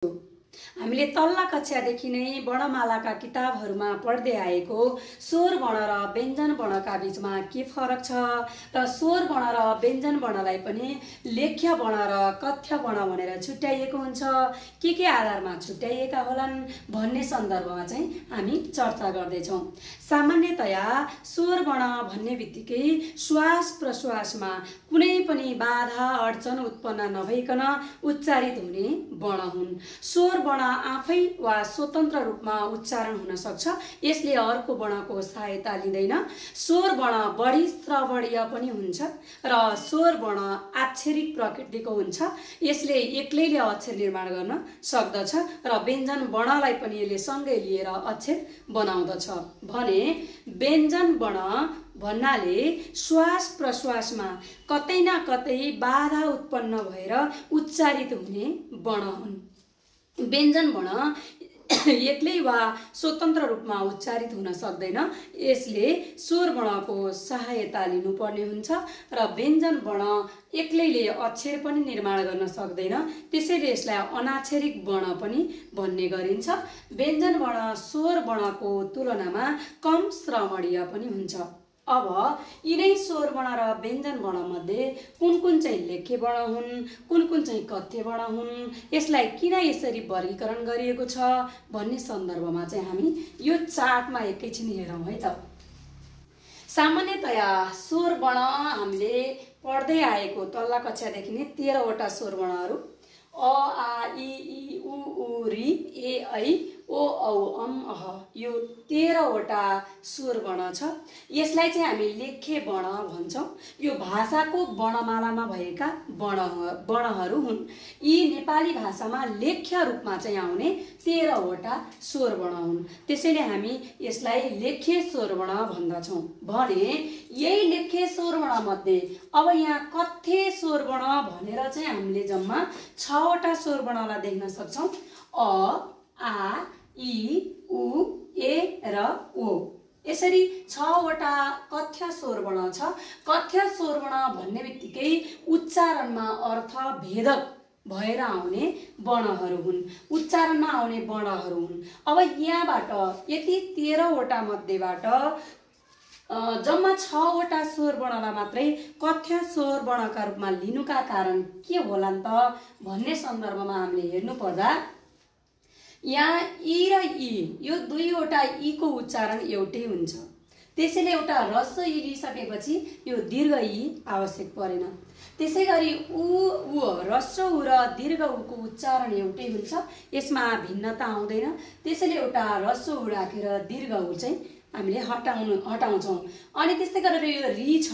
हामीले तल्ला कक्षादेखि नै वर्णमालाका किताबहरूमा पढ्दै आएको स्वर वर्ण र व्यञ्जन वर्णका बीचमा के फरक छ र स्वर वर्ण र व्यञ्जन वर्णलाई पनि लेख्य वर्ण र कथ्य वर्ण भनेर छुट्याइएको हुन्छ, के आधारमा छुट्याइएका होलान् भन्ने सन्दर्भमा चाहिँ हामी चर्चा गर्दैछौँ। सामान्यतया स्वर वर्ण भन्ने बित्तिकै श्वास प्रश्वासमा कुनै पनि बाधा अडचन उत्पन्न नभइकन उच्चारित हुने वर्ण हुन्। स्वर वर्ण आफै वा स्वतन्त्र रूपमा उच्चारण हुन सक्छ, यसले अर्को वर्णको सहायता लिँदैन। स्वर वर्ण बढी श्रवणीय पनि हुन्छ र स्वर वर्ण आक्षरिक प्रकृतिको हुन्छ, यसले एक्लैले अक्षर निर्माण गर्न सक्दछ र व्यञ्जन वर्णलाई पनि यसले सँगै लिएर अक्षर बनाउँदछ भने व्यञ्जन वर्ण भन्नाले श्वास प्रश्वासमा कतै न कतै बाधा उत्पन्न भएर उच्चारित हुने वर्ण हुन्। व्यञ्जन वर्ण एक्लै वा स्वतन्त्र रूपमा उच्चारित हुन सक्दैन, यसले स्वर वर्णको सहायता लिनुपर्ने हुन्छ र व्यञ्जन वर्ण एक्लैले अक्षर पनि निर्माण गर्न सक्दैन, त्यसैले यसलाई अनाक्षरिक वर्ण पनि भन्ने गरिन्छ। व्यञ्जन वर्ण स्वर वर्णको तुलनामा कम श्रवणीय पनि हुन्छ। अब यिनै स्वर वर्ण र व्यञ्जन वर्ण मध्ये कुन चाहिँ लेख्य वर्ण हुन्, कुन चाहिँ कथ्य वर्ण हुन्, यसलाई किन यसरी वर्गीकरण गरिएको छ भन्ने सन्दर्भमा चाहिँ हामी यो चार्टमा एकैछिन हेरौँ है त। सामान्यतया स्वर वर्ण हामीले पढ्दै आएको तल्ला कक्षादेखि नै 13 वटा स्वर वर्णहरू अ आ इ ई उ ऊ ऋ ए ऐ ओ औ अम अह यो 13 वटा स्वर वर्ण छ। यसलाई चाहिँ हामी लेख्य वर्ण भन्छौँ। यो भाषाको वर्णमालामा भएका वर्णहरू हुन्। यी नेपाली भाषामा लेख्य रूपमा चाहिँ आउने 13 वटा स्वर वर्ण हुन्, त्यसैले हामी यसलाई लेख्य स्वर वर्ण भन्दछौँ भने यही लेख्य स्वर वर्ण मध्ये अब यहाँ कथ्य स्वर वर्ण भनेर चाहिँ हामीले जम्मा 6 वटा स्वर वर्णलाई देख्न सक्छौँ। अ आ इ उ ए र ओ यसरी 6 वटा कथ्य स्वर वर्ण छ। कथ्य स्वर वर्ण भन्ने बित्तिकै उच्चारणमा अर्थ भेदक भएर आउने वर्णहरू हुन्, उच्चारणमा आउने वर्णहरू हुन्। अब यहाँबाट यति 13 वटा मध्येबाट जम्मा 6 वटा स्वर वर्णलाई मात्रै कथ्य स्वर वर्णका रूपमा लिनुका कारण के होला त भन्ने सन्दर्भमा हामीले हेर्नु पर्दा यहाँ इ र इ यो 2 वटा इ को उच्चारण एउटै हुन्छ, त्यसैले एउटा ह्रस्व इ लिइसकेपछि यो दीर्घ इ आवश्यक परेन। त्यसैगरी उ ह्रस्व उ र दीर्घ उ को उच्चारण एउटै हुन्छ, यसमा भिन्नता आउँदैन। त्यसैले एउटा ह्रस्व उ राखेर दीर्घ उ चाहिँ हामीले हटाउँछौँ। अनि त्यस्तै गरेर यो रि छ,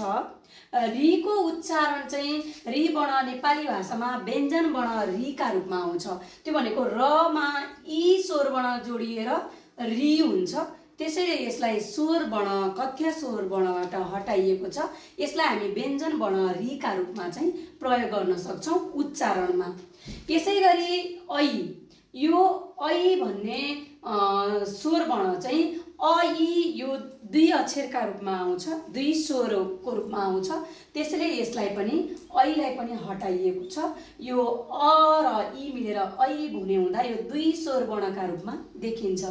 रि को उच्चारण चाहिँ रि वर्ण नेपाली भाषामा व्यञ्जन वर्ण रि का रूपमा आउँछ। त्यो भनेको र मा इ स्वर वर्ण जोडिएर रि हुन्छ, त्यसैले यसलाई स्वर वर्ण कथ्य स्वर वर्णबाट हटाइएको छ। यसलाई हामी व्यञ्जन वर्ण रि का रूपमा चाहिँ प्रयोग गर्न सक्छौँ उच्चारणमा। यसैगरी ऐ, यो ऐ भन्ने स्वर वर्ण चाहिँ अ इ यो 2 अक्षरका रूपमा आउँछ, 2 स्वरको रूपमा आउँछ, त्यसैले यसलाई पनि ऐलाई पनि हटाइएको छ। यो अ र इ मिलेर ऐ हुने हुँदा यो 2 स्वर वर्णका रूपमा देखिन्छ।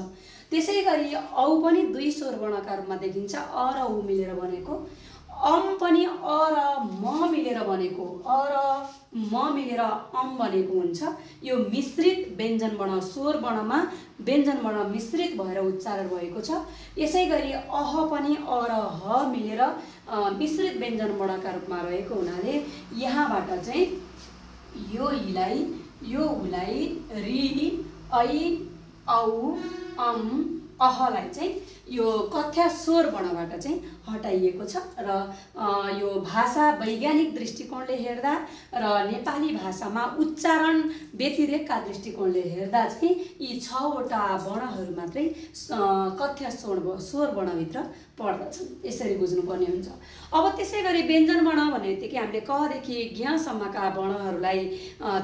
त्यसैगरी औ पनि 2 स्वर वर्णका रूपमा देखिन्छ, अ र उ मिलेर बनेको। अम पनि अ र म मिलेर बनेको, अ र म मिलेर अम बनेको हुन्छ। यो मिश्रित व्यञ्जन वर्ण स्वर वर्णमा व्यञ्जन वर्ण मिश्रित भएर उच्चारण भएको छ। यसैगरी अह पनि अ र ह मिलेर मिश्रित व्यञ्जन वर्णका रूपमा रहेको हुनाले यहाँबाट चाहिँ यो इलाई यो उलाई रि ऐ औ अम अहलाई चाहिँ यो कथ्य स्वर वर्णबाट चाहिँ हटाइएको छ र यो भाषा वैज्ञानिक दृष्टिकोणले हेर्दा र नेपाली भाषामा उच्चारण व्यतिरेकका दृष्टिकोणले हेर्दा चाहिँ यी 6 वटा वर्णहरू मात्रै कथ्य स्वर वर्णभित्र पर्दछन्, यसरी बुझ्नुपर्ने हुन्छ। अब त्यसैगरी व्यञ्जन वर्ण भन्ने बित्तिकै हामीले कदेखि ज्ञसम्मका वर्णहरूलाई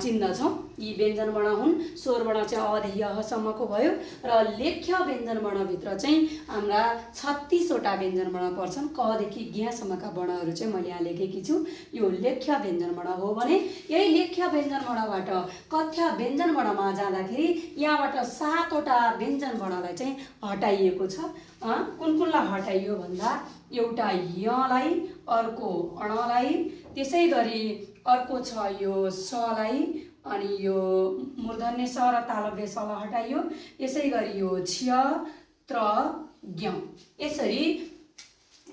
चिन्दछौँ। यी व्यञ्जन वर्ण हुन्। स्वर वर्ण चाहिँ अदेखि अहसम्मको भयो र लेख्य व्यञ्जन वर्णभित्र चाहिँ हाम्रा 36 वटा व्यञ्जन वर्ण पर्छन्। क देखि ज्ञसम्मका वर्णहरू चाहिँ मैले यहाँ लेखेकी छु। यो लेख्य व्यञ्जन वर्ण हो भने यही लेख्य व्यञ्जन वर्णबाट कथ्य व्यञ्जन वर्णमा जाँदाखेरि यहाँबाट 7 वटा व्यञ्जन वर्णलाई चाहिँ हटाइएको छ। कुन कुनलाई हटाइयो भन्दा एउटा यलाई, अर्को अणलाई, त्यसै गरी अर्को छ यो सलाई, अनि यो मूर्धन्य स र तालव्य सलाई हटाइयो। यसै गरी यो क्ष, त्र, ज्ञ, यसरी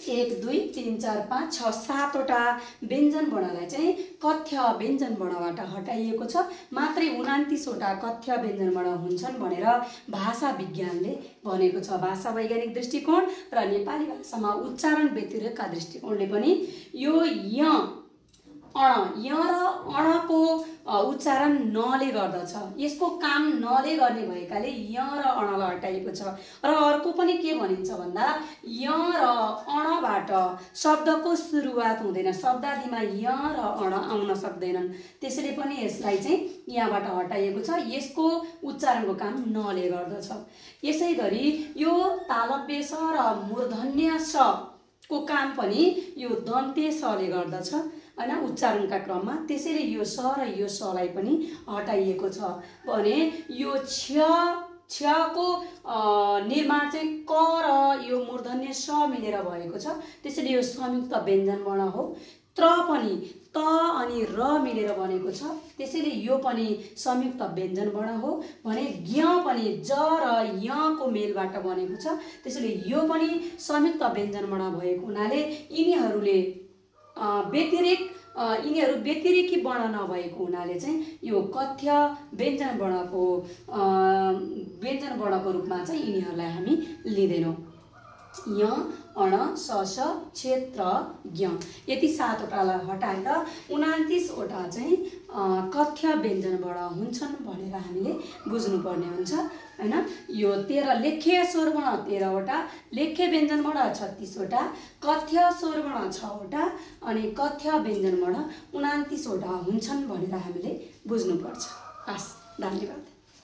1 2 3 4 5 6 7 वटा व्यञ्जन वर्णलाई चाहिँ कथ्य व्यञ्जन वर्णबाट हटाइएको छ। मात्रै 29 वटा कथ्य व्यञ्जन वर्ण हुन्छन् भनेर भाषा विज्ञानले भनेको छ। भाषा वैज्ञानिक दृष्टिकोण र नेपाली भाषामा उच्चारण व्यतिरेकका दृष्टिकोणले पनि यो य अण, य र अणको उच्चारण नले गर्दछ। यसको काम नले गर्ने भएकाले य र अणलाई हटाइएको छ। र अर्को पनि के भनिन्छ भन्दा य र अणबाट शब्दको सुरुवात हुँदैन, शब्दादिमा य र अण आउन सक्दैनन्, त्यसैले पनि यसलाई चाहिँ यहाँबाट हटाइएको छ। यसको उच्चारणको काम नले गर्दछ। यसै गरी यो तालव्य स र मूर्धन्य स को काम पनि यो दन्ते सले गर्दछ हैन उच्चारणका क्रममा। त्यसैले यो स र यो सलाई पनि हटाइएको छ भने यो छको निर्माण चाहिँ क र यो मूर्धन्य स मिलेर भएको छ। त्यसैले यो संयुक्त व्यञ्जन वर्ण हो। त्र पनि त अनि र मिलेर बनेको छ, त्यसैले यो पनि संयुक्त व्यञ्जन वर्ण हो भने ज्ञ पनि ज र य को मेलबाट बनेको छ। त्यसैले यो पनि संयुक्त व्यञ्जन वर्ण भएको हुनाले यिनीहरू व्यतिरेकी वर्ण नभएको हुनाले चाहिँ यो कथ्य व्यञ्जन वर्णको रूपमा चाहिँ यिनीहरूलाई हामी लिँदैनौँ। य अण स क्षेत्र ज्ञ यति 7 वटालाई हटाएर 29 वटा चाहिँ कथ्य व्यञ्जन वर्ण हुन्छन् भनेर हामीले बुझ्नुपर्ने हुन्छ हैन। यो 13 लेख्य स्वर वर्ण 13 वटा, लेख्य व्यञ्जन वर्ण 36 वटा, कथ्य स्वर वर्ण 6 वटा अनि कथ्य व्यञ्जन वर्ण 29 वटा हुन्छन् भनेर हामीले बुझ्नुपर्छ। हस्, धन्यवाद।